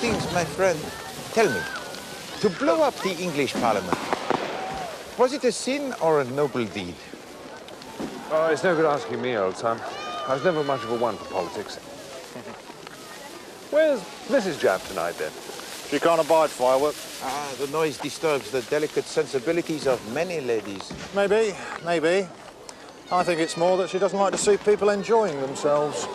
Hastings, my friend, tell me, to blow up the English Parliament, was it a sin or a noble deed? Oh, it's no good asking me, old son. I was never much of a one for politics. Where's Mrs. Japp tonight, then? She can't abide fireworks. Ah, the noise disturbs the delicate sensibilities of many ladies. Maybe, maybe. I think it's more that she doesn't like to see people enjoying themselves.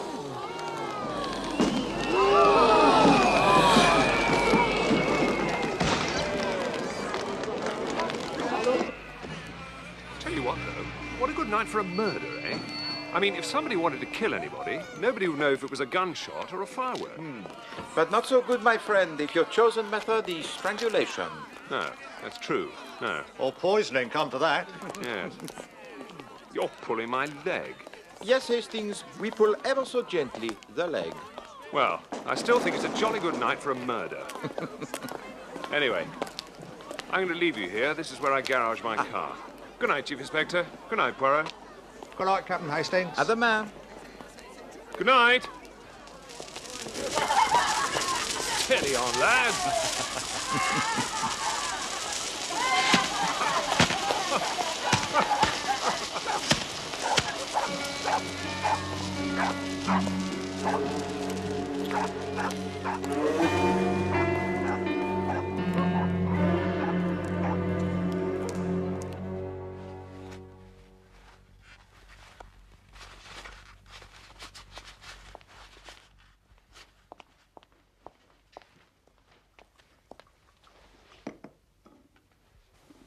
Tell you what, though, what a good night for a murder, eh? I mean, if somebody wanted to kill anybody, nobody would know if it was a gunshot or a firework. But not so good, my friend, if your chosen method is strangulation. No, that's true. No. Or poisoning, come to that. Yes. You're pulling my leg. Yes, Hastings, we pull ever so gently the leg. Well, I still think it's a jolly good night for a murder. Anyway, I'm going to leave you here. This is where I garage my car. Good night, Chief Inspector. Good night, Poirot. Good night, Captain Hastings. Other man. Good night. Steady on, lads.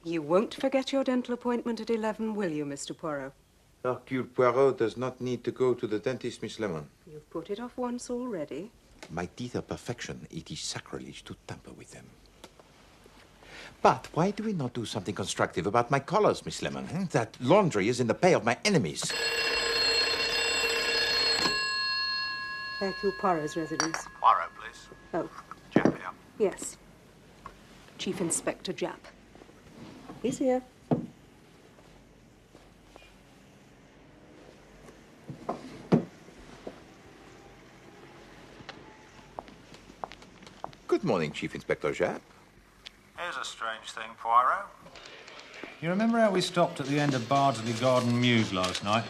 You won't forget your dental appointment at 11, will you, Mr. Poirot? Hercule Poirot does not need to go to the dentist, Miss Lemon. You've put it off once already. My teeth are perfection. It is sacrilege to tamper with them. But why do we not do something constructive about my collars, Miss Lemon? That laundry is in the pay of my enemies. Hercule Poirot's residence. Poirot, please. Oh, Japp here. yes. Chief Inspector Japp. He's here. Good morning, Chief Inspector Japp. Here's a strange thing, Poirot. You remember how we stopped at the end of Bardsley Garden Mews last night,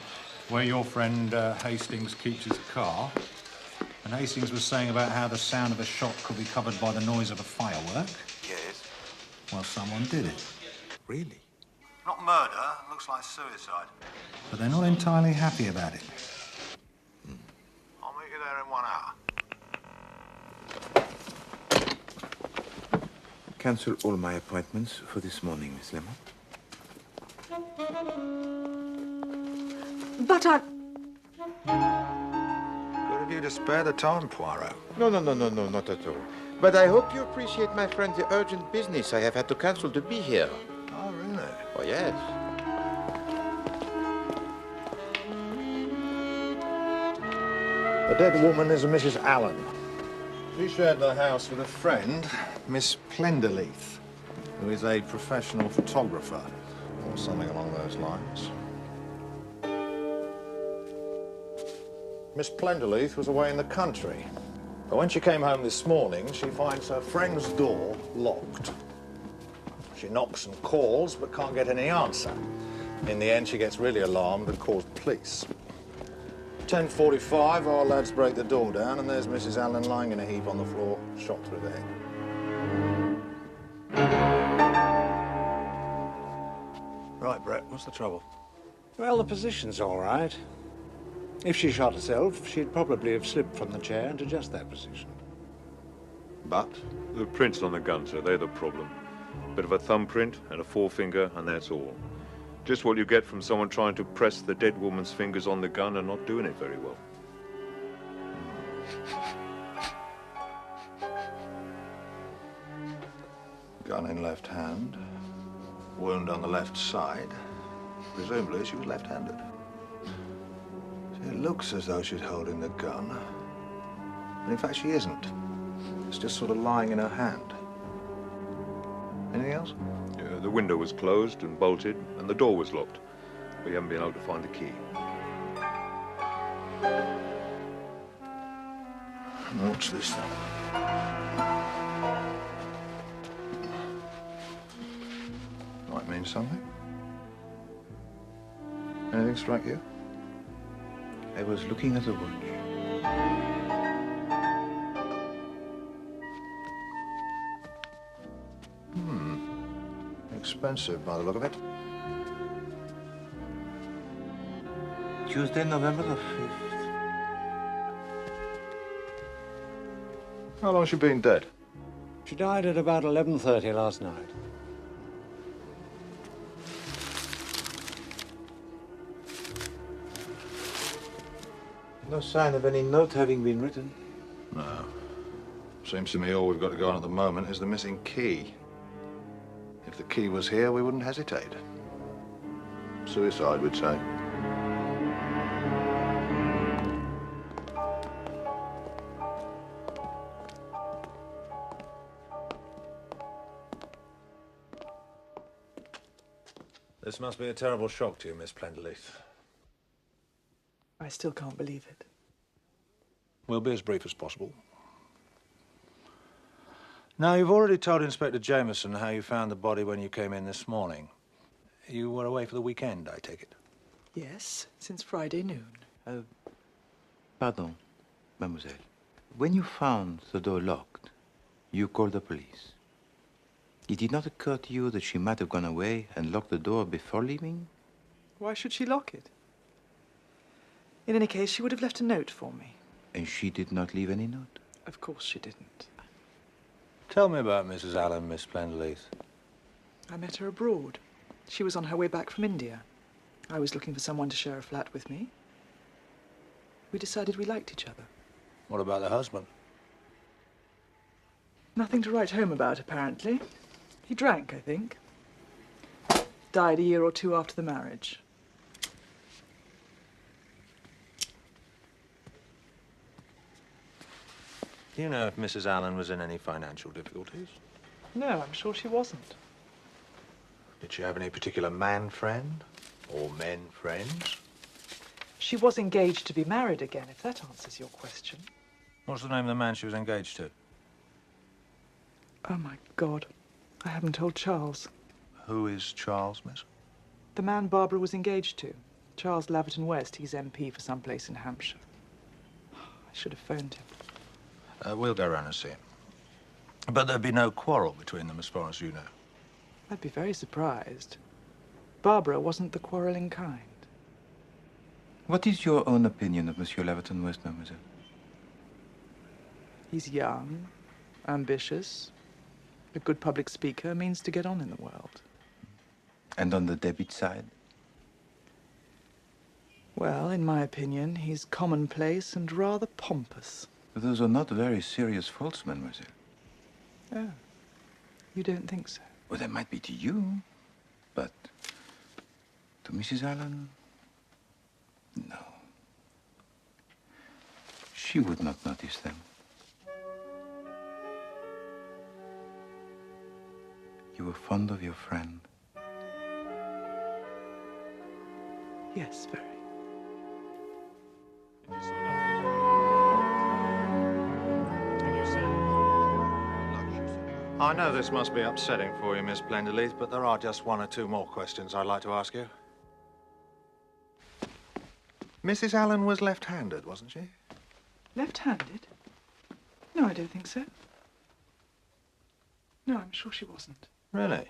where your friend Hastings keeps his car? And Hastings was saying about how the sound of a shot could be covered by the noise of a firework? Yes. Well, someone did it. Really? Not murder, looks like suicide. But they're not entirely happy about it. I'll meet you there in 1 hour. Cancel all my appointments for this morning, Miss Lemon. But I... Good of you to spare the time, Poirot. No, not at all. But I hope you appreciate, my friend, the urgent business I have had to cancel to be here. Oh, really? Oh, yes. The dead woman is a Mrs. Allen. She shared the house with a friend, Miss Plenderleith, who is a professional photographer, or something along those lines. Miss Plenderleith was away in the country, but when she came home this morning, she finds her friend's door locked. She knocks and calls, but can't get any answer. In the end, she gets really alarmed and calls the police. 10:45, our lads break the door down, and there's Mrs. Allen lying in a heap on the floor, shot through the head. Right, Brett, what's the trouble? Well, the position's all right. If she shot herself, she'd probably have slipped from the chair into just that position. But? The prints on the gun, sir, they're the problem. Bit of a thumbprint and a forefinger, and that's all. Just what you get from someone trying to press the dead woman's fingers on the gun and not doing it very well. Gun in left hand, wound on the left side. Presumably she was left-handed. See, it looks as though she's holding the gun, but in fact she isn't. It's just sort of lying in her hand. Anything else? Yeah, the window was closed and bolted, and the door was locked. We haven't been able to find the key. What's this then? means something. Anything strike you? I was looking at the watch. Expensive by the look of it. Tuesday, November the 5th. How long has she been dead? She died at about 11:30 last night. No sign of any note having been written. No. Seems to me all we've got to go on at the moment is the missing key. If the key was here, we wouldn't hesitate. Suicide, we'd say. This must be a terrible shock to you, Miss Plenderleith. I still can't believe it. We'll be as brief as possible. Now, you've already told Inspector Jameson how you found the body when you came in this morning. You were away for the weekend, I take it? Yes, since Friday noon. Pardon, mademoiselle. When you found the door locked, you called the police. It did not occur to you that she might have gone away and locked the door before leaving? Why should she lock it? In any case, she would have left a note for me. And she did not leave any note? Of course she didn't. Tell me about Mrs. Allen, Miss Plenderleith. I met her abroad. She was on her way back from India. I was looking for someone to share a flat with me. We decided we liked each other. What about the husband? Nothing to write home about, apparently. He drank, I think. Died a year or two after the marriage. Do you know if Mrs. Allen was in any financial difficulties? No, I'm sure she wasn't. Did she have any particular man friend? Or men friends? She was engaged to be married again, if that answers your question. What's the name of the man she was engaged to? Oh, my God. I haven't told Charles. Who is Charles, miss? The man Barbara was engaged to. Charles Laverton West. He's MP for some place in Hampshire. I should have phoned him. We'll go round and see him. But there'd be no quarrel between them as far as you know. I'd be very surprised. Barbara wasn't the quarrelling kind. What is your own opinion of Monsieur Laverton West, mademoiselle? He's young, ambitious, a good public speaker, means to get on in the world. And on the debit side? Well, in my opinion, he's commonplace and rather pompous. But those are not very serious faults, mademoiselle. Oh, you don't think so? Well, they might be to you, but to Mrs. Allen, no. She would not notice them. You were fond of your friend. Yes, very. I know this must be upsetting for you, Miss Plenderleith, but there are just one or two more questions I'd like to ask you. Mrs. Allen was left-handed, wasn't she? Left-handed? No, I don't think so. No, I'm sure she wasn't. Really?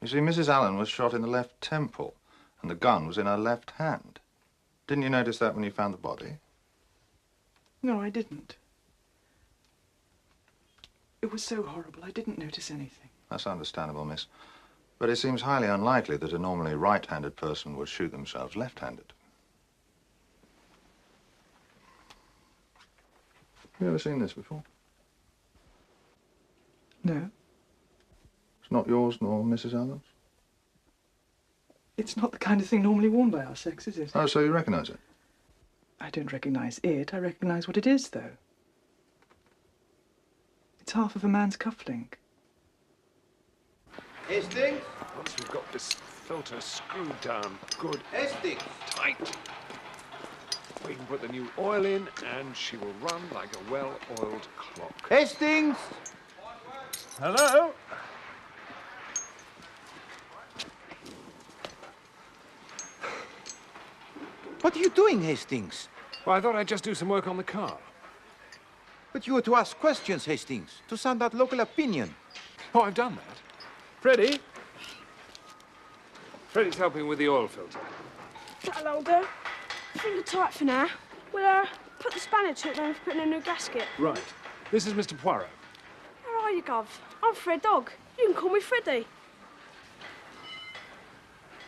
You see, Mrs. Allen was shot in the left temple, and the gun was in her left hand. Didn't you notice that when you found the body? No, I didn't. It was so horrible, I didn't notice anything. That's understandable, miss. But it seems highly unlikely that a normally right-handed person would shoot themselves left-handed. Have you ever seen this before? No, It's not yours nor Mrs. Allen's? it's not the kind of thing normally worn by our sex, is it? Oh, so you recognize it? I don't recognize it. I recognize what it is, though. It's half of a man's cufflink. Hastings? Once we've got this filter screwed down good Hastings! tight, we can put the new oil in and she will run like a well-oiled clock. Hastings! Hello? What are you doing, Hastings? Well, I thought I'd just do some work on the car. But you were to ask questions, Hastings, to sound out local opinion. Oh, I've done that. Freddie? Freddie's helping with the oil filter. That'll all do. Finger tight for now. We'll put the spanner to it then for putting a new gasket. Right. This is Mr. Poirot. How are you, Gov? I'm Fred Dog. You can call me Freddie.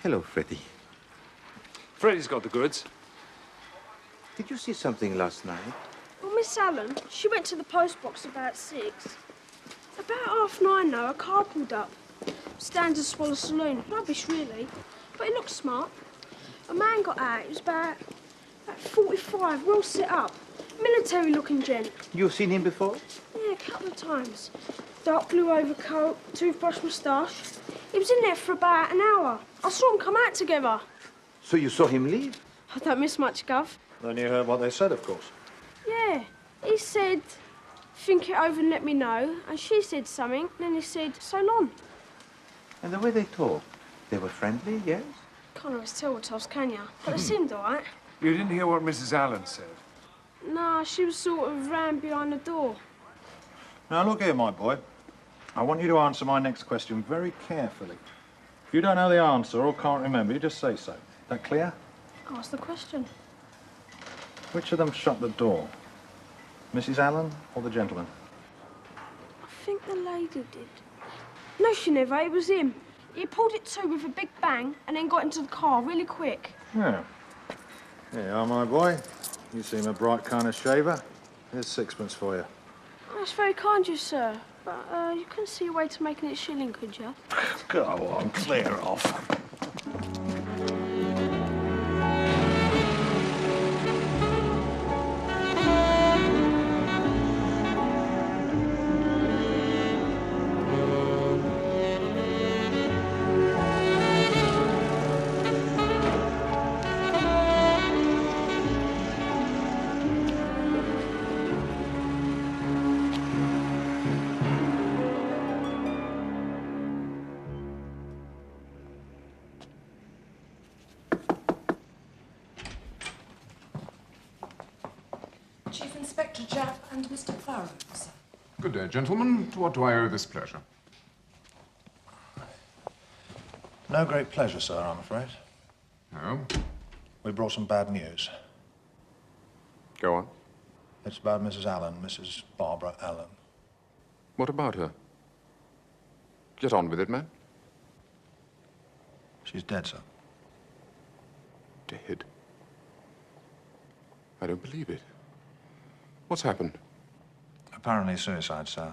Hello, Freddie. Freddie's got the goods. Did you see something last night? Well, Miss Allen, she went to the post box about 6. About 9:30, though, a car pulled up. Standard Swallow Saloon. Rubbish, really. But it looked smart. A man got out. He was about 45, well set up. Military-looking gent. You've seen him before? Yeah, a couple of times. Dark blue overcoat, toothbrush moustache. He was in there for about an hour. I saw them come out together. So you saw him leave? I don't miss much, Gov. Then you heard what they said, of course. Yeah, he said, think it over and let me know. And she said something, and then he said, so long. And the way they talked, they were friendly, yes? Can't always tell what else, can you? But they seemed all right. You didn't hear what Mrs. Allen said? Nah, she was sort of round behind the door. Now, look here, my boy. I want you to answer my next question very carefully. If you don't know the answer or can't remember, you just say so. That clear? Ask the question. Which of them shut the door? Mrs. Allen or the gentleman? I think the lady did. No, she never. It was him. He pulled it to with a big bang and then got into the car really quick. Yeah. Here you are, my boy. You seem a bright kind of shaver. Here's 6pence for you. That's very kind of you, sir. But you couldn't see a way to making it shilling, could you? Go on, clear off. Chief Inspector Japp and Mr. Poirot, sir. Good day, gentlemen. To what do I owe this pleasure? No great pleasure, sir, I'm afraid. No? We brought some bad news. Go on. It's about Mrs. Allen, Mrs. Barbara Allen. What about her? Get on with it, man. She's dead, sir. Dead? I don't believe it. What's happened? Apparently suicide, sir.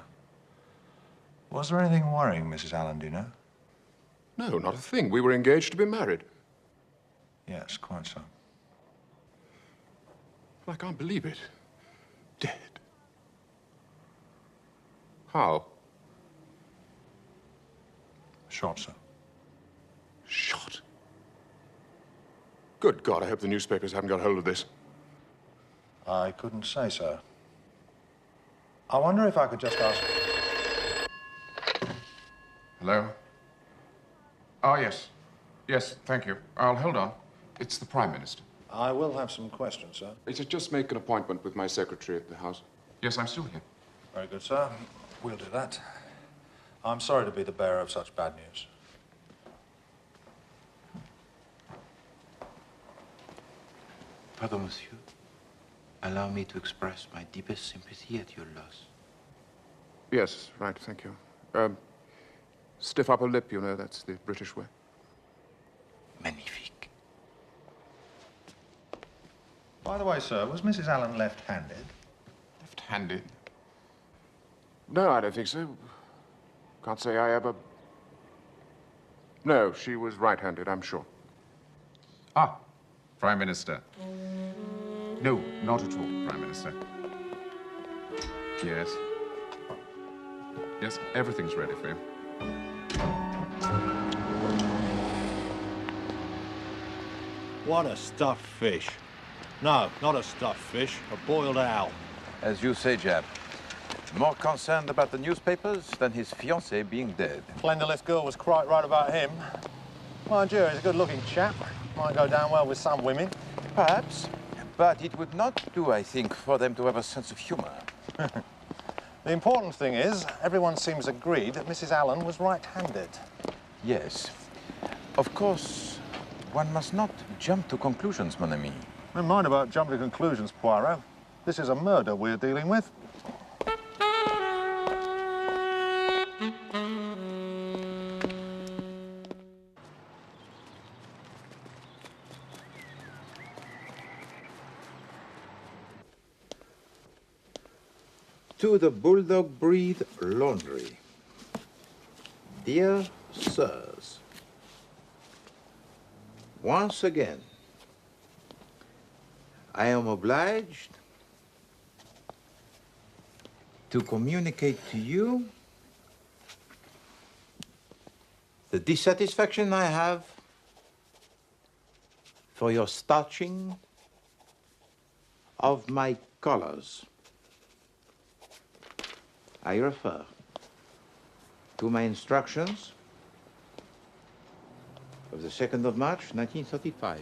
Was there anything worrying Mrs. Allen, do you know? No, not a thing. We were engaged to be married. Yes, quite so. I can't believe it. Dead. How? Shot, sir. Shot? Good God, I hope the newspapers haven't got hold of this. I couldn't say, sir. I wonder if I could just ask... Hello? Oh, yes. Yes, thank you. I'll hold on. It's the Prime Minister. I will have some questions, sir. It's just make an appointment with my secretary at the House. Yes, I'm still here. Very good, sir. We'll do that. I'm sorry to be the bearer of such bad news. Pardon, monsieur. Allow me to express my deepest sympathy at your loss. Yes, right, thank you. Stiff upper lip, you know, that's the British way. Magnifique. By the way, sir, was Mrs. Allen left-handed? Left-handed? No, I don't think so. Can't say I ever... No, she was right-handed, I'm sure. Ah, Prime Minister. No, not at all, Prime Minister. Yes. Yes, everything's ready for you. What a stuffed fish. No, not a stuffed fish, a boiled owl. As you say, Japp, more concerned about the newspapers than his fiancée being dead. Plenderless girl was quite right about him. Mind you, he's a good-looking chap. Might go down well with some women. Perhaps, but it would not do, I think, for them to have a sense of humor. The important thing is, everyone seems agreed that Mrs. Allen was right-handed. Yes. Of course, one must not jump to conclusions, mon ami. Never mind about jumping to conclusions, Poirot. This is a murder we're dealing with. To the Bulldog Breed Laundry. Dear Sirs, once again, I am obliged to communicate to you the dissatisfaction I have for your starching of my collars. I refer to my instructions of the 2nd of March, 1935,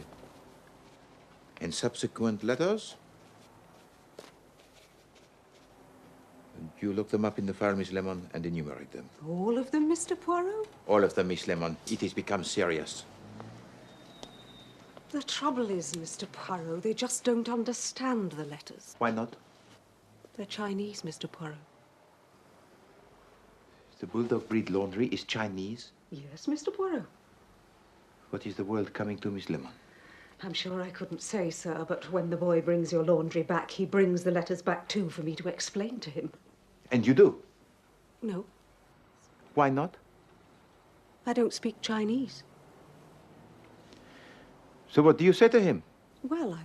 and subsequent letters. You look them up in the file, Miss Lemon, and enumerate them. All of them, Mr. Poirot? All of them, Miss Lemon. It has become serious. The trouble is, Mr. Poirot, they just don't understand the letters. Why not? They're Chinese, Mr. Poirot. The Bulldog Breed Laundry is Chinese? Yes, Mr. Poirot. What is the world coming to, Miss Lemon? I'm sure I couldn't say, sir, but when the boy brings your laundry back, he brings the letters back too for me to explain to him. And you do? No, Why not? I don't speak Chinese. So what do you say to him? Well,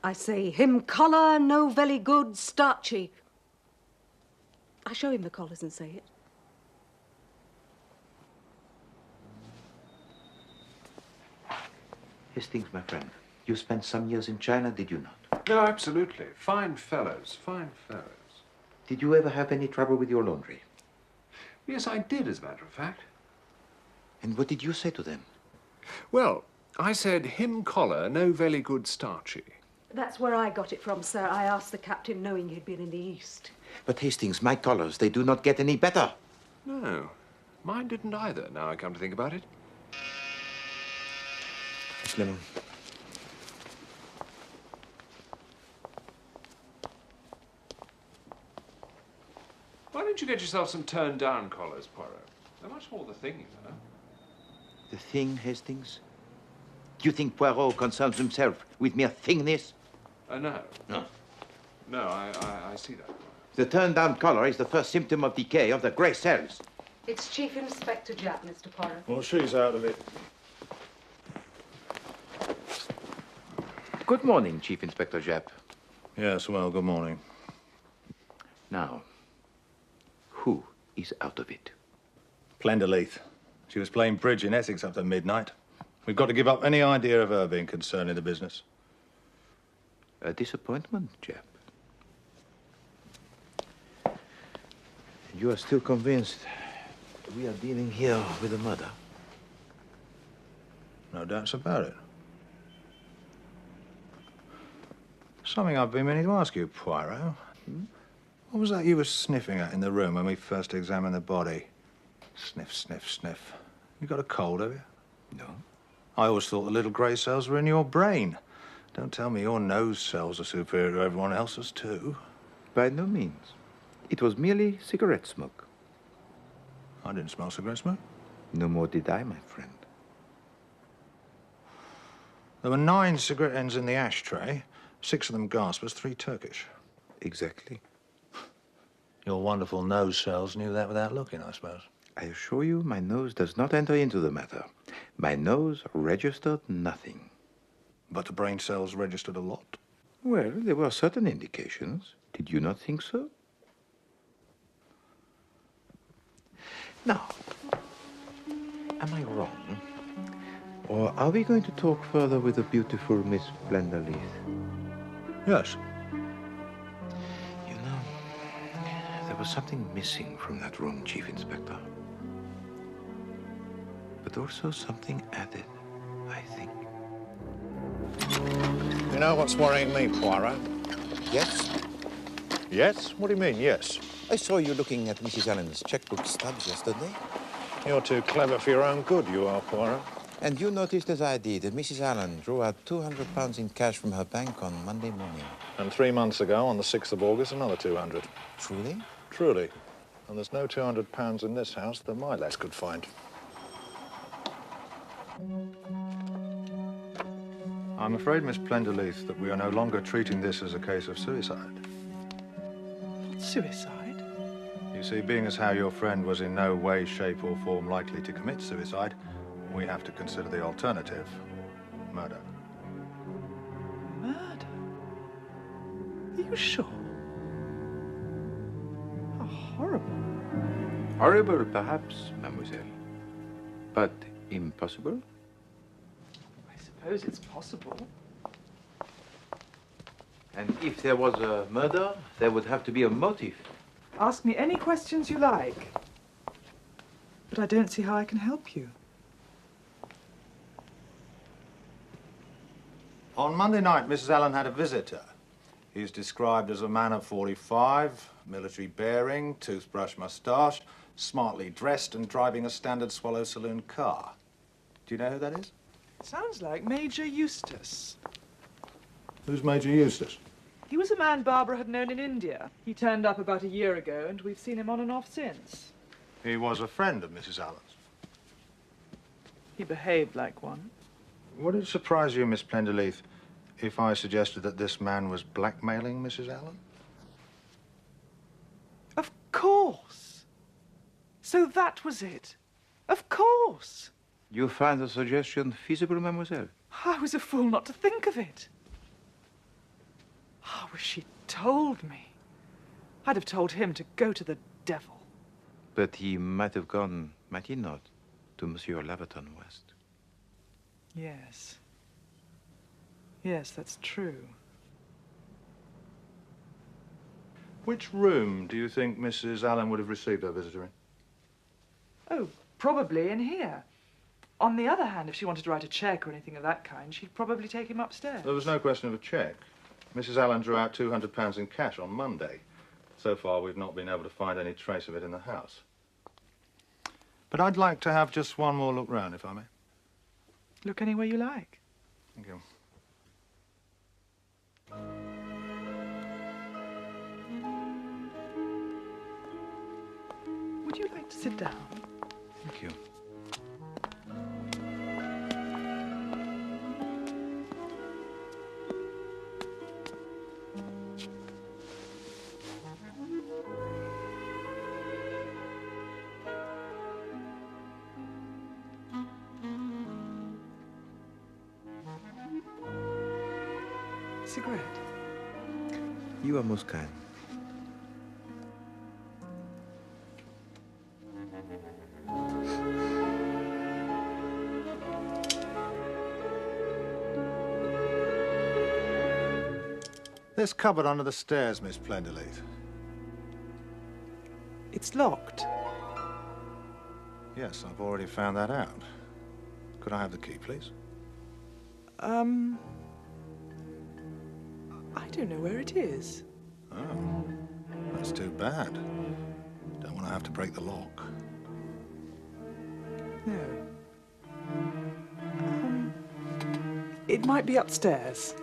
I say, him collar no very good, starchy. I show him the collars and say it. Hastings, my friend, you spent some years in China, did you not? No, absolutely. Fine fellows, fine fellows. Did you ever have any trouble with your laundry? Yes, I did, as a matter of fact. And what did you say to them? Well, I said, him collar, no very good starchy. That's where I got it from, sir. I asked the captain knowing he'd been in the East. But Hastings, my collars, they do not get any better. No, mine didn't either, now I come to think about it. Miss Lemon. Why don't you get yourself some turned-down collars, Poirot? They're much more the thing, you know. The thing, Hastings? Do you think Poirot concerns himself with mere thingness? No. No. No, I see that. The turned-down collar is the first symptom of decay of the grey cells. It's Chief Inspector Japp, Mr. Poirot. Well, she's out of it. Good morning, Chief Inspector Japp. Yes, well, good morning. Now, who is out of it? Plenderleith. She was playing bridge in Essex up to midnight. We've got to give up any idea of her being concerned in the business. A disappointment, Japp. You are still convinced we are dealing here with a murder? No doubts about it. Something I've been meaning to ask you, Poirot. What was that you were sniffing at in the room when we first examined the body? Sniff, sniff, sniff. You got a cold, have you? No. I always thought the little grey cells were in your brain. Don't tell me your nose cells are superior to everyone else's, too. By no means. It was merely cigarette smoke. I didn't smell cigarette smoke. No more did I, my friend. There were 9 cigarette ends in the ashtray, 6 of them gaspers, 3 Turkish. Exactly. Your wonderful nose cells knew that without looking, I suppose. I assure you, my nose does not enter into the matter. My nose registered nothing. But the brain cells registered a lot. Well, there were certain indications. Did you not think so? Now, am I wrong? Or are we going to talk further with the beautiful Miss Plenderleith? Yes. You know, there was something missing from that room, Chief Inspector. But also something added, I think. know what's worrying me, Poirot? Yes? Yes? What do you mean, yes? I saw you looking at Mrs. Allen's checkbook stubs yesterday. You're too clever for your own good, you are, Poirot. And you noticed, as I did, that Mrs. Allen drew out £200 in cash from her bank on Monday morning. And 3 months ago, on the 6th of August, another 200. Truly? Truly. And there's no £200 in this house that my lads could find. I'm afraid, Miss Plenderleith, that we are no longer treating this as a case of suicide. Suicide? You see, being as how your friend was in no way, shape or form likely to commit suicide, we have to consider the alternative, murder. Murder? Are you sure? How horrible. Horrible, perhaps, mademoiselle. But impossible? I suppose it's possible. And if there was a murder, there would have to be a motive. Ask me any questions you like. But I don't see how I can help you. On Monday night, Mrs. Allen had a visitor. He's described as a man of 45, military bearing, toothbrush moustache, smartly dressed and driving a standard Swallow Saloon car. Do you know who that is? Sounds like Major Eustace. Who's Major Eustace? He was a man Barbara had known in India. He turned up about a year ago, and we've seen him on and off since. He was a friend of Mrs. Allen's. He behaved like one. Would it surprise you, Miss Plenderleith, if I suggested that this man was blackmailing Mrs. Allen? Of course. So that was it. Of course. You find the suggestion feasible, mademoiselle? I was a fool not to think of it. I wish she'd told me. I'd have told him to go to the devil. But he might have gone, might he not, to Monsieur Laverton West. Yes. Yes, that's true. Which room do you think Mrs. Allen would have received her visitor in? Oh, probably in here. On the other hand, if she wanted to write a cheque or anything of that kind, she'd probably take him upstairs. There was no question of a cheque. Mrs. Allen drew out £200 in cash on Monday. So far, we've not been able to find any trace of it in the house. But I'd like to have just one more look round, if I may. Look anywhere you like. Thank you. Would you like to sit down? Thank you. Cigarette? You are most kind. This cupboard under the stairs, Miss Plenderleith. It's locked. Yes, I've already found that out. Could I have the key, please? I don't know where it is. Oh, that's too bad. Don't want to have to break the lock. No. It might be upstairs.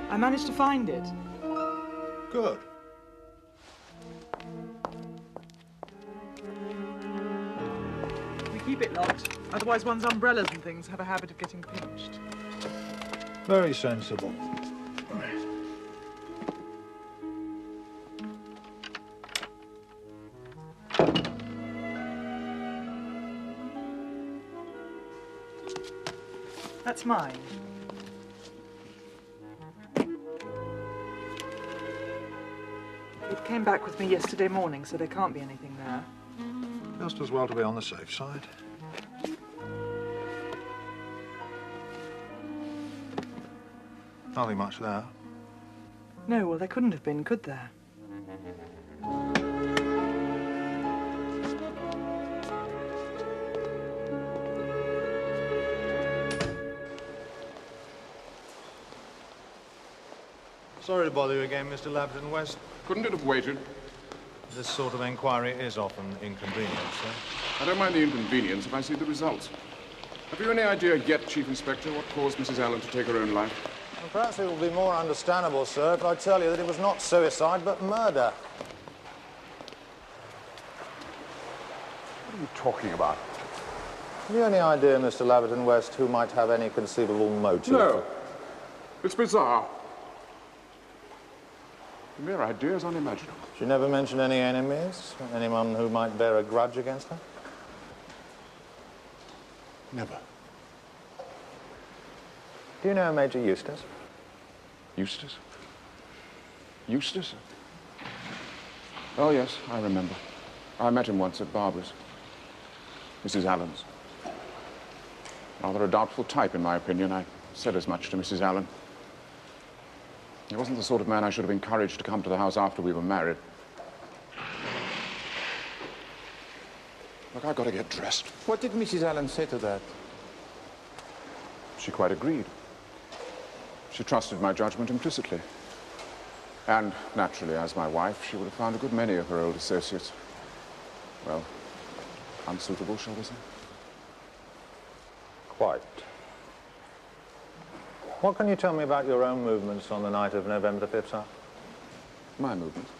I managed to find it. Good. We keep it locked. Otherwise one's umbrellas and things have a habit of getting pinched. Very sensible. That's mine. It came back with me yesterday morning, so there can't be anything there. Just as well to be on the safe side. Nothing much there. No, well, there couldn't have been, could there? Sorry to bother you again, Mr. Labrador West. Couldn't it have waited? This sort of inquiry is often inconvenient, sir. I don't mind the inconvenience if I see the results. Have you any idea yet, Chief Inspector, what caused Mrs. Allen to take her own life? Well, perhaps it will be more understandable, sir, if I tell you that it was not suicide, but murder. What are you talking about? Have you any idea, Mr. Labrador West, who might have any conceivable motive? No. It's bizarre. The mere idea is unimaginable. She never mentioned any enemies? Anyone who might bear a grudge against her? Never. Do you know Major Eustace? Eustace? Eustace? Oh, yes, I remember. I met him once at Barbara's. Mrs. Allen's. Rather a doubtful type, in my opinion. I said as much to Mrs. Allen. He wasn't the sort of man I should have encouraged to come to the house after we were married. Look, I've got to get dressed. What did Mrs. Allen say to that? She quite agreed. She trusted my judgment implicitly. And, naturally, as my wife, she would have found a good many of her old associates, well, unsuitable, shall we say? Quite. What can you tell me about your own movements on the night of November the 5th, sir? My movements?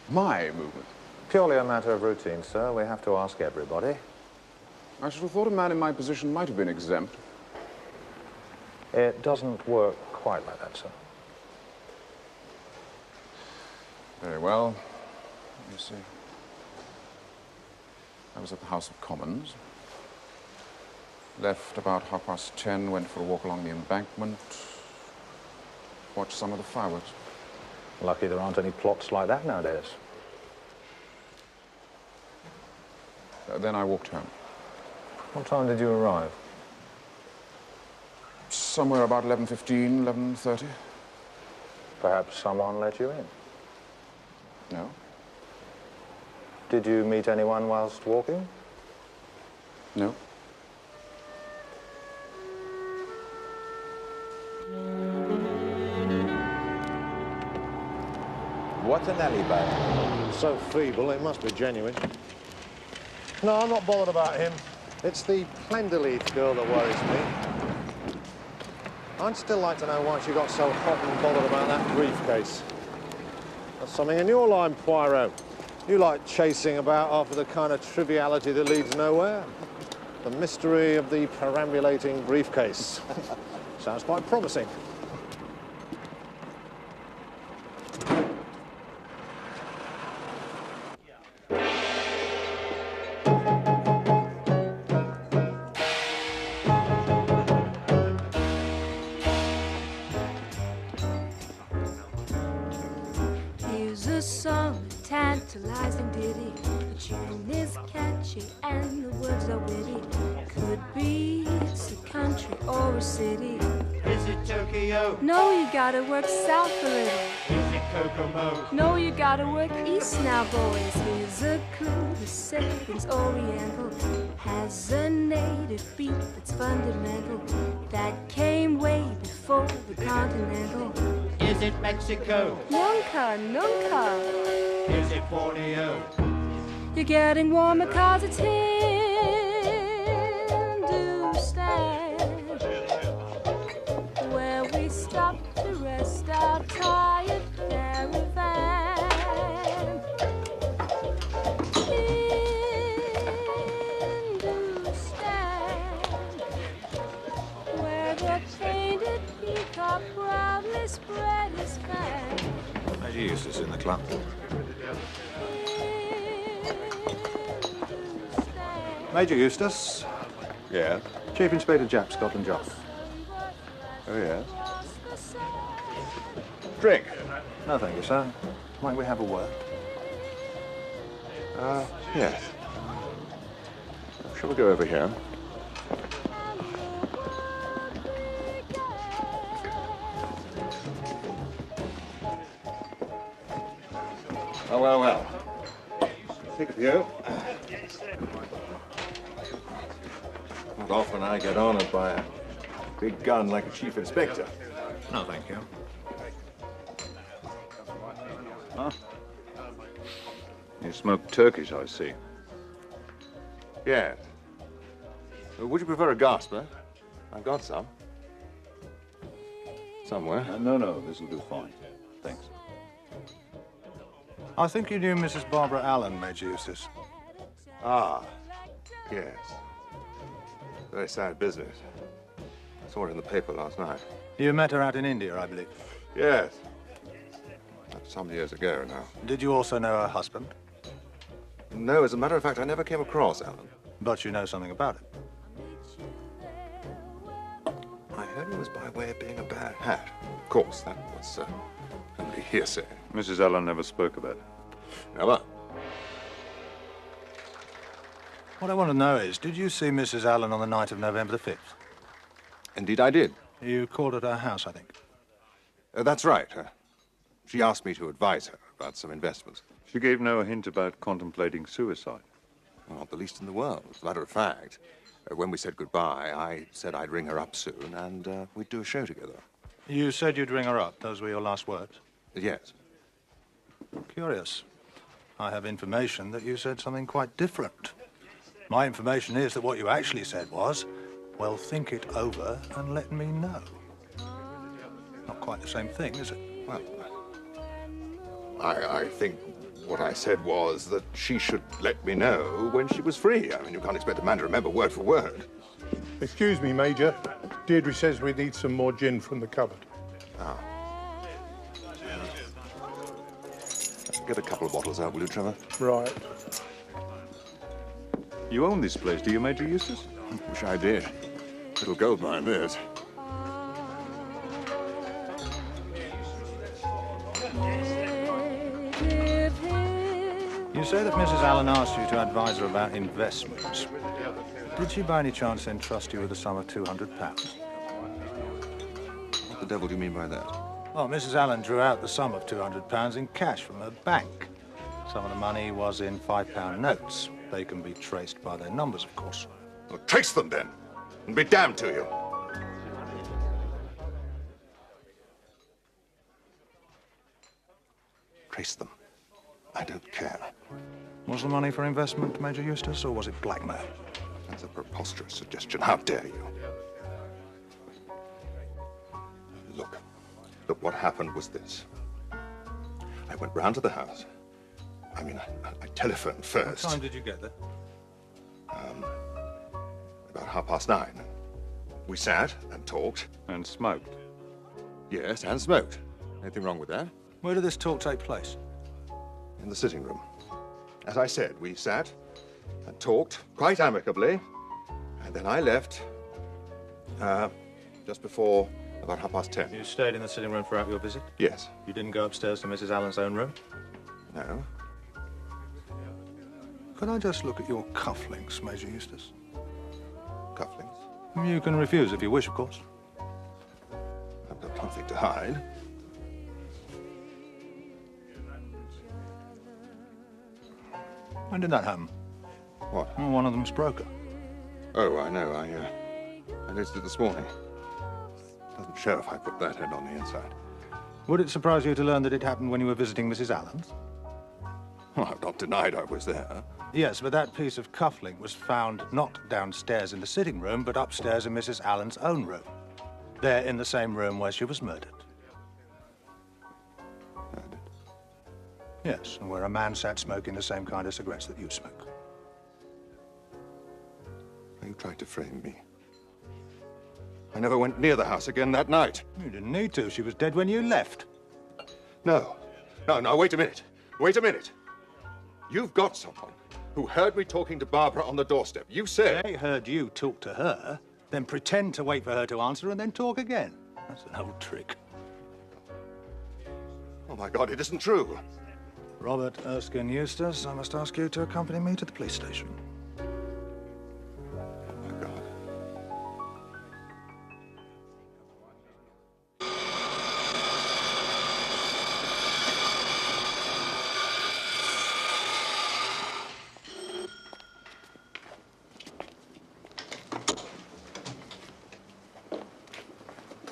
My movements? Purely a matter of routine, sir. We have to ask everybody. I should have thought a man in my position might have been exempt. It doesn't work quite like that, sir. Very well. You see, I was at the House of Commons. Left about 10:30, went for a walk along the embankment. Watched some of the fireworks. Lucky there aren't any plots like that nowadays. Then I walked home. What time did you arrive? Somewhere about 11:15, 11:30. Perhaps someone let you in? No. Did you meet anyone whilst walking? No. What an alibi. So feeble, it must be genuine. No, I'm not bothered about him. It's the Plenderleath girl that worries me. I'd still like to know why she got so hot and bothered about that briefcase. That's something in your line, Poirot. You like chasing about after the kind of triviality that leads nowhere. The mystery of the perambulating briefcase. Sounds quite promising. Here's a song, a tantalizing ditty. The tune is catchy and the words are witty. Could be it's a country or a city. Is it Tokyo? No, you gotta work south a little. Is it Kokomo? No, you gotta work east now, boys. Here's a clue, the setting's oriental. Has a native beat that's fundamental. That came way before the continental. Is it Mexico? Nunca, nunca. Is it Borneo? You're getting warmer 'cause it's Hindustan. Where we stop to rest our tired caravan. Hindustan. Where the painted peacock proudly spread his fan. Major Eustace in the club. Major Eustace. Yes? Chief Inspector Japp, Scotland Yard. Oh, yes. Drink. No, thank you, sir. Might we have a word? Yes. Shall we go over here? Oh, well, well. Think of you. Not often I get honored by a big gun like a chief inspector. No, thank you. Huh? You smoke Turkish, I see. Yes. Would you prefer a gasper? I've got some. Somewhere. No, this will do fine. Thanks. I think you knew Mrs. Barbara Allen, Major Eustace. Ah, yes. Very sad business. I saw it in the paper last night. You met her out in India, I believe. Yes. That's some years ago now. Did you also know her husband? No, as a matter of fact, I never came across Alan. But you know something about it. I heard it was by way of being a bad hat. Of course, that was only hearsay. Mrs. Allen never spoke about it. Never. What I want to know is, did you see Mrs. Allen on the night of November the 5th? Indeed, I did. You called at her house, I think. That's right. She asked me to advise her about some investments. She gave no hint about contemplating suicide. Well, not the least in the world. As a matter of fact, when we said goodbye, I said I'd ring her up soon and we'd do a show together. You said you'd ring her up. Those were your last words? Yes. Curious. I have information that you said something quite different. My information is that what you actually said was, well, think it over and let me know. Not quite the same thing, is it? Well, I think what I said was that she should let me know when she was free. I mean, you can't expect a man to remember word for word. Excuse me, Major. Deirdre says we need some more gin from the cupboard. Ah. Get a couple of bottles out, will you, Trevor? Right. You own this place, do you, Major Eustace? Wish I did. Little gold mine, this. You say that Mrs. Allen asked you to advise her about investments. Did she by any chance entrust you with a sum of £200? What the devil do you mean by that? Well, Mrs. Allen drew out the sum of £200 in cash from her bank. Some of the money was in £5 notes. They can be traced by their numbers, of course. Well, trace them, then, and be damned to you. Trace them. I don't care. Was the money for investment, Major Eustace, or was it blackmail? That's a preposterous suggestion. How dare you? Look, what happened was this. I went round to the house. I mean, I telephoned first. What time did you get there? About 9:30. We sat and talked. And smoked. Yes, and smoked. Anything wrong with that? Where did this talk take place? In the sitting room. As I said, we sat and talked quite amicably, and then I left just before about 10:30. You stayed in the sitting room throughout your visit? Yes. You didn't go upstairs to Mrs. Allen's own room? No. Could I just look at your cufflinks, Major Eustace? Cufflinks? You can refuse if you wish, of course. I've got nothing to hide. When did that happen? What? Well, one of them's broken. Oh, I know. I noticed it this morning. Doesn't show if I put that head on the inside. Would it surprise you to learn that it happened when you were visiting Mrs. Allen's? Well, I've not denied I was there. Yes, but that piece of cufflink was found not downstairs in the sitting room, but upstairs in Mrs. Allen's own room. There in the same room where she was murdered. Murdered? Yes, and where a man sat smoking the same kind of cigarettes that you smoke. You tried to frame me. I never went near the house again that night. You didn't need to. She was dead when you left. No, wait a minute. Wait a minute. You've got someone who heard me talking to Barbara on the doorstep. You said... They heard you talk to her, then pretend to wait for her to answer and then talk again. That's an old trick. Oh, my God, it isn't true. Robert Erskine Eustace, I must ask you to accompany me to the police station.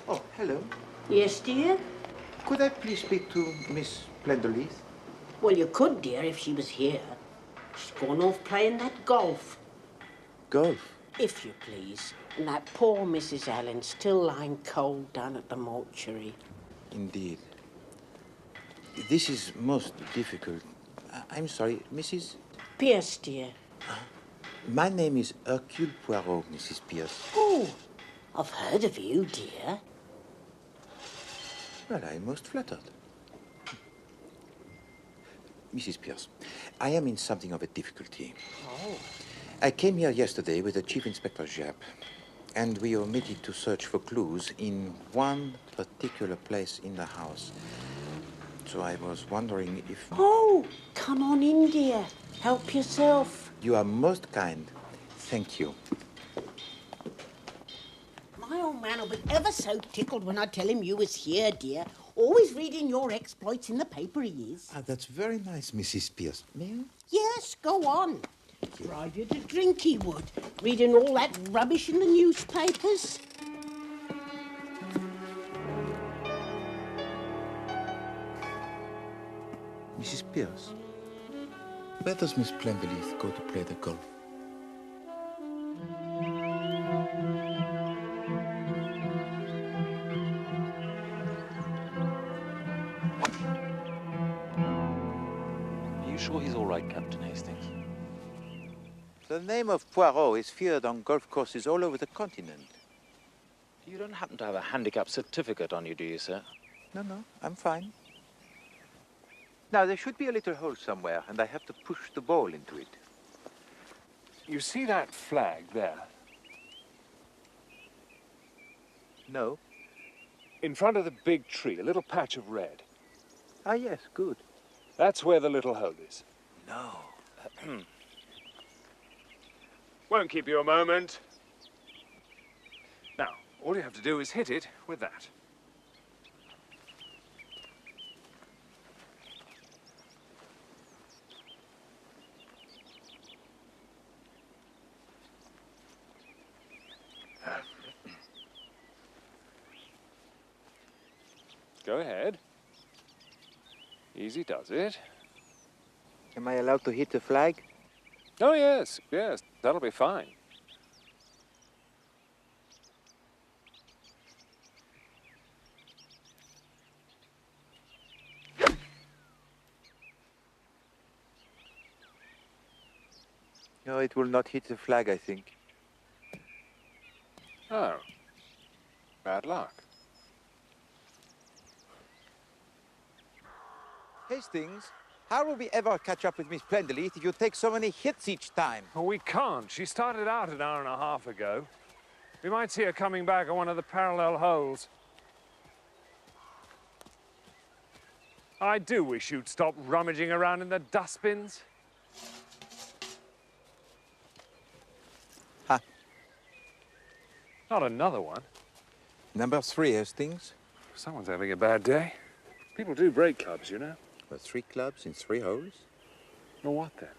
Oh, hello. Yes, dear? Could I please speak to Miss Plenderleith? Well, you could, dear, if she was here. She's gone off playing that golf. Golf? If you please. And that poor Mrs. Allen's still lying cold down at the mortuary. Indeed. This is most difficult. I'm sorry, Mrs. Pierce, dear. My name is Hercule Poirot, Mrs. Pierce. Oh, I've heard of you, dear. Well, I'm most flattered. Mrs. Pierce, I am in something of a difficulty. Oh. I came here yesterday with the Chief Inspector Japp, and we omitted to search for clues in one particular place in the house. So I was wondering if... Oh, come on in, dear. Help yourself. You are most kind. Thank you. My old man will be ever so tickled when I tell him you was here, dear. Always reading your exploits in the paper, he is. Ah, that's very nice, Mrs. Pierce. May I? Yes, go on. Drive you to drink, he would. Reading all that rubbish in the newspapers. Mrs. Pierce, where does Miss Plenderleith go to play the golf? Are you sure he's all right, Captain Hastings? The name of Poirot is feared on golf courses all over the continent. You don't happen to have a handicap certificate on you, do you, sir? No, I'm fine. Now, there should be a little hole somewhere, and I have to push the ball into it. You see that flag there? No. In front of the big tree, a little patch of red. Ah, yes, good. That's where the little hole is. No. Won't keep you a moment. Now, all you have to do is hit it with that. Go ahead. Easy does it. Am I allowed to hit the flag? Oh, yes, that'll be fine. No, it will not hit the flag, I think. Oh. Bad luck. Hastings, how will we ever catch up with Miss Plenderleith if you take so many hits each time? Well, we can't. She started out an hour and a half ago. We might see her coming back on one of the parallel holes. I do wish you'd stop rummaging around in the dustbins. Ha. Not another one. Number 3, Hastings. Someone's having a bad day. People do break clubs, you know. Well, 3 clubs in 3 holes? Well, what then?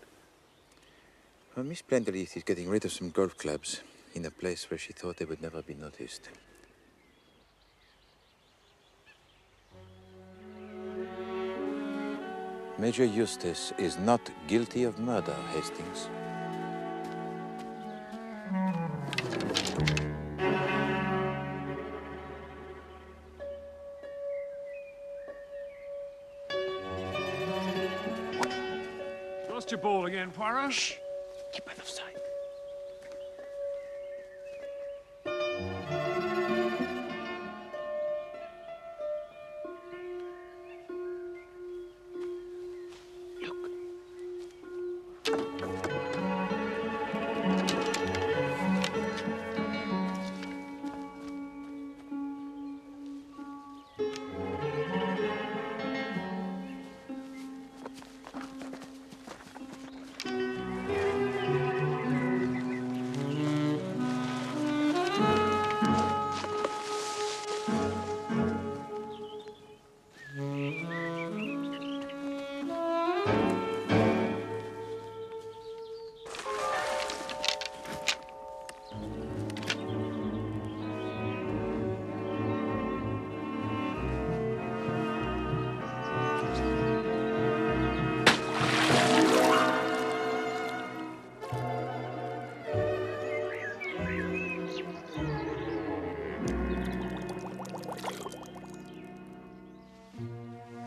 Well, Miss Plenderleith is getting rid of some golf clubs in a place where she thought they would never be noticed. Major Eustace is not guilty of murder, Hastings. Lost your ball again, Poirot? Shh! Keep out of sight.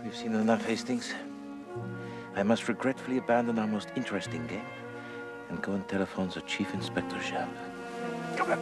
We've seen enough, Hastings. I must regretfully abandon our most interesting game and go and telephone the Chief Inspector Japp. Come on.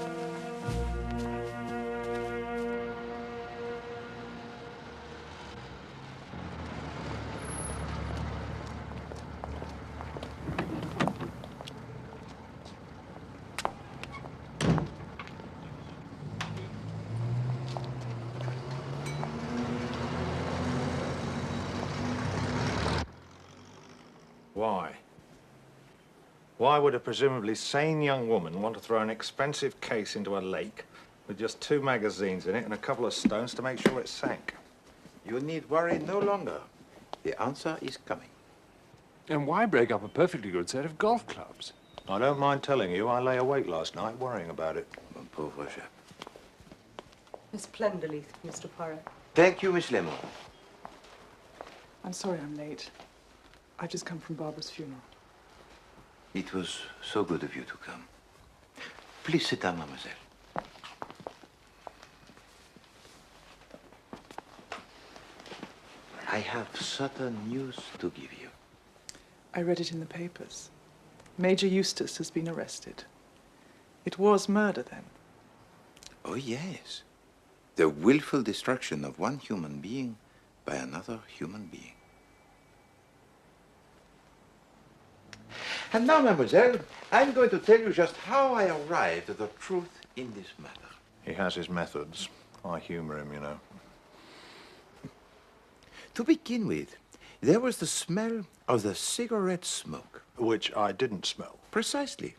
Why? Why would a presumably sane young woman want to throw an expensive case into a lake with just 2 magazines in it and a couple of stones to make sure it sank? You need worry no longer. The answer is coming. And why break up a perfectly good set of golf clubs? I don't mind telling you, I lay awake last night worrying about it. Mon pauvre Japp. Miss Plenderleith, Mr. Poirot. Thank you, Miss Lemon. I'm sorry I'm late. I've just come from Barbara's funeral. It was so good of you to come. Please sit down, mademoiselle. I have certain news to give you. I read it in the papers. Major Eustace has been arrested. It was murder, then? Oh, yes. The willful destruction of one human being by another human being. And now, mademoiselle, I'm going to tell you just how I arrived at the truth in this matter. He has his methods. I humor him, you know. To begin with, there was the smell of the cigarette smoke. Which I didn't smell. Precisely.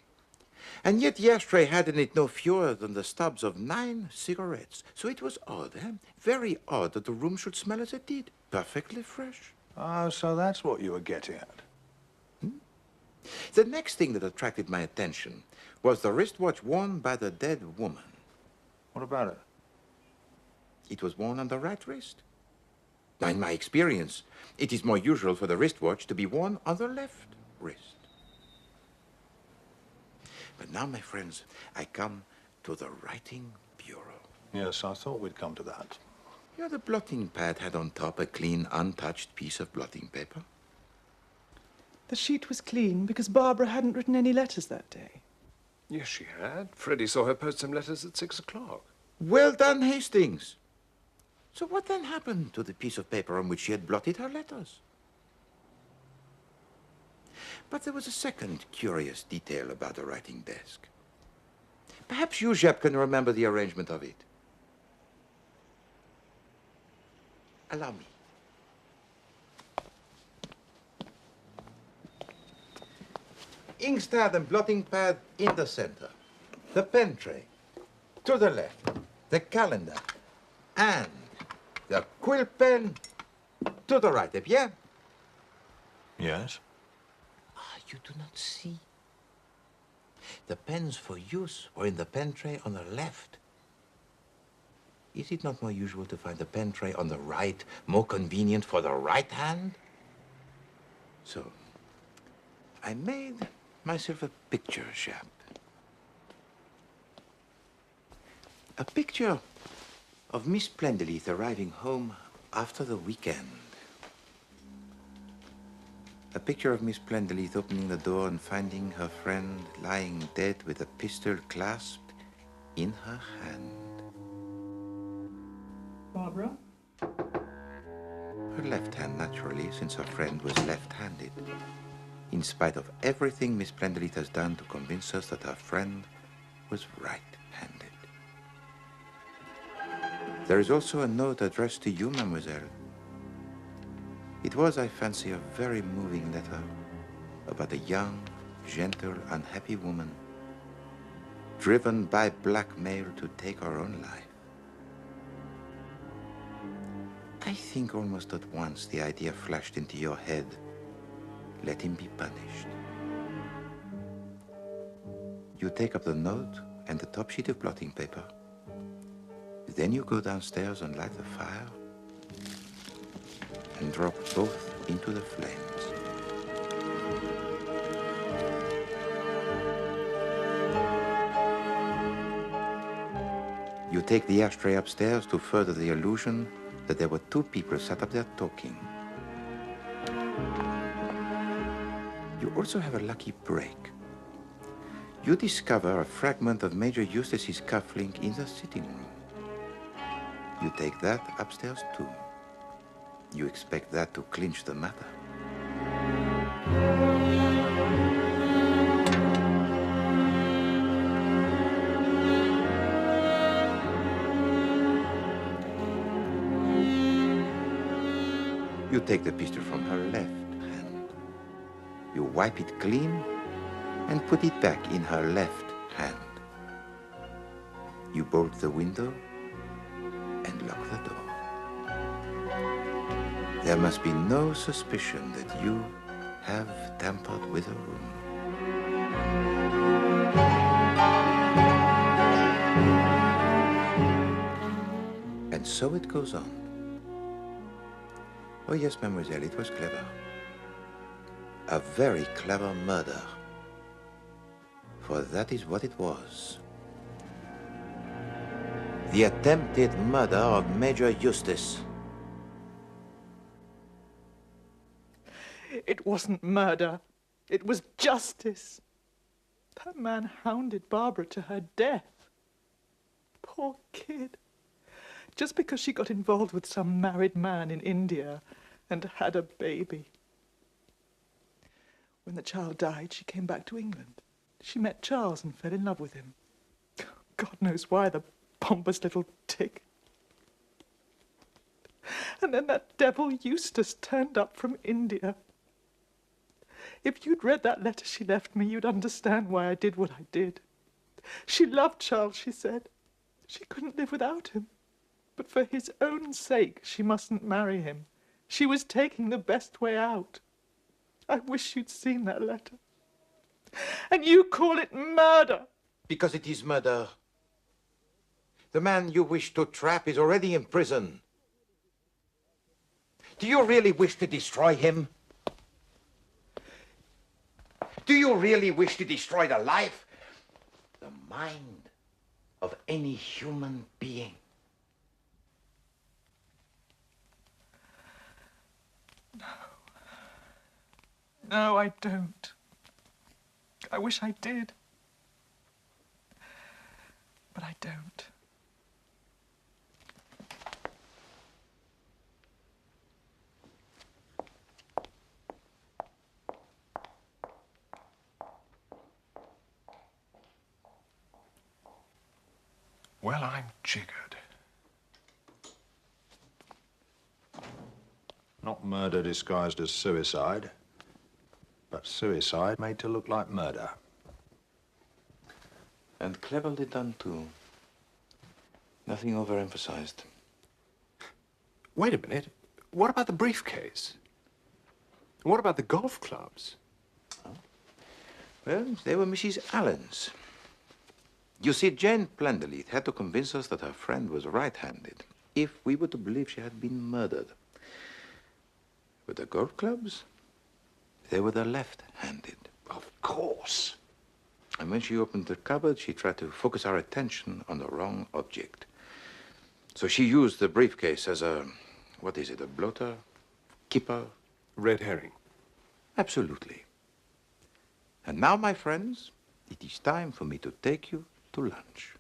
And yet the ashtray had in it no fewer than the stubs of 9 cigarettes. So it was odd, eh? Very odd that the room should smell as it did. Perfectly fresh. Oh, so that's what you were getting at. The next thing that attracted my attention was the wristwatch worn by the dead woman. What about it? It was worn on the right wrist. Now, in my experience, it is more usual for the wristwatch to be worn on the left wrist. But now, my friends, I come to the writing bureau. Yes, I thought we'd come to that. You know, the blotting pad had on top a clean, untouched piece of blotting paper. The sheet was clean because Barbara hadn't written any letters that day. Yes, she had. Freddie saw her post some letters at 6 o'clock. Well done, Hastings. So what then happened to the piece of paper on which she had blotted her letters? But there was a second curious detail about the writing desk. Perhaps you, Japp, can remember the arrangement of it. Allow me. Inkstand and blotting pad in the center. The pen tray to the left. The calendar. And the quill pen to the right. Bien? Yes? Ah, you do not see. The pens for use were in the pen tray on the left. Is it not more usual to find the pen tray on the right, more convenient for the right hand? So, I made myself a picture, Japp. A picture of Miss Plenderleith arriving home after the weekend. A picture of Miss Plenderleith opening the door and finding her friend lying dead with a pistol clasped in her hand. Barbara? Her left hand, naturally, since her friend was left-handed. In spite of everything Miss Plenderleith has done to convince us that her friend was right-handed. There is also a note addressed to you, mademoiselle. It was, I fancy, a very moving letter about a young, gentle, unhappy woman driven by blackmail to take her own life. I think almost at once the idea flashed into your head let him be punished. You take up the note and the top sheet of blotting paper. Then you go downstairs and light the fire and drop both into the flames. You take the ashtray upstairs to further the illusion that there were two people sat up there talking. You also have a lucky break. You discover a fragment of Major Eustace's cufflink in the sitting room. You take that upstairs too. You expect that to clinch the matter. You take the pistol from her left hand. You wipe it clean and put it back in her left hand. You bolt the window and lock the door. There must be no suspicion that you have tampered with a room. And so it goes on. Oh yes, mademoiselle, it was clever. A very clever murder. For that is what it was. The attempted murder of Major Eustace. It wasn't murder. It was justice. That man hounded Barbara to her death. Poor kid. Just because she got involved with some married man in India and had a baby. When the child died, she came back to England. She met Charles and fell in love with him. God knows why, the pompous little tick. And then that devil Eustace turned up from India. If you'd read that letter she left me, you'd understand why I did what I did. She loved Charles, she said. She couldn't live without him. But for his own sake, she mustn't marry him. She was taking the best way out. I wish you'd seen that letter. And you call it murder. Because it is murder. The man you wish to trap is already in prison. Do you really wish to destroy him? Do you really wish to destroy the life, the mind of any human being? No, I don't. I wish I did. But I don't. Well, I'm jiggered. Not murder disguised as suicide, but suicide made to look like murder. And cleverly done, too. Nothing overemphasized. Wait a minute. What about the briefcase? And what about the golf clubs? Oh. Well, they were Mrs. Allen's. You see, Jane Plenderleith had to convince us that her friend was right-handed, if we were to believe she had been murdered. With the golf clubs, they were the left-handed. Of course. And when she opened the cupboard, she tried to focus our attention on the wrong object. So she used the briefcase as a, what is it, a bloater? Kipper? Red herring. Absolutely. And now, my friends, it is time for me to take you to lunch.